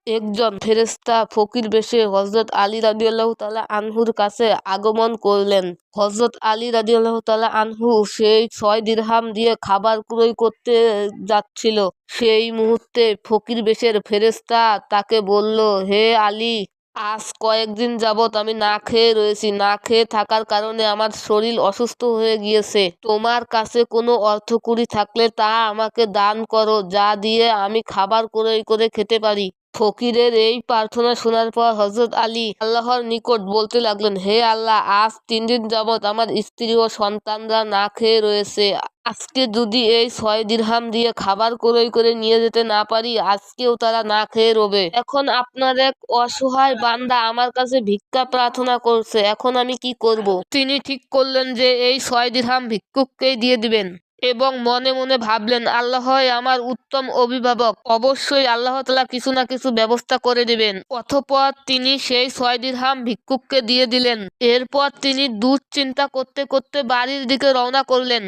একজন ফেরেশতা ফকির বেশে হযরত আলী রাদিয়াল্লাহু তাআলা আনহুর কাছে আগমন করলেন। হযরত আলী রাদিয়াল্লাহু তাআলা আনহু সেই 6 দিরহাম দিয়ে খাবার ক্রয় করতে যাচ্ছিল। সেই মুহূর্তে ফকির বেশের ফেরেশতা তাকে বলল, হে আলী, আজ কয়েকদিন যাবৎ আমি না খেয়ে রয়েছি। না খেয়ে থাকার কারণে আমার শরীর অসুস্থ হয়ে গিয়েছে। তোমার কাছে কোনো অর্থকড়ি থাকলে তা আমাকে দান করো, যা দিয়ে আমি খাবার ক্রয় করে খেতে পারি। ফকিরের এই প্রার্থনা শোনার পর হযরত আলী আল্লাহর নিকট বলতে লাগলেন, হে আল্লাহ, আজ 3 দিন যাবৎ আমার স্ত্রী ও সন্তানরা না খেয়ে রয়েছে। আজকে যদি এই 6 দিরহাম দিয়ে খাবার ক্রয় করে নিয়ে যেতে না পারি, আজকেও তারা না খেয়ে রবে। এখন আপনার এক অসহায় বান্দা আমার কাছে ভিক্ষা প্রার্থনা করছে, এখন আমি কি করব? তিনি ঠিক করলেন যে এই 6 দিরহাম ভিক্ষুককেই দিয়ে দিবেন এবং মনে মনে ভাবলেন, আল্লাহই আমার উত্তম অভিভাবক, অবশ্যই আল্লাহ তাআলা কিছু না কিছু ব্যবস্থা করে দিবেন। অতঃপর তিনি সেই 6 দিরহাম ভিক্ষুককে দিয়ে দিলেন। এরপর তিনি দুশ্চিন্তা করতে করতে বাড়ির দিকে রওনা করলেন।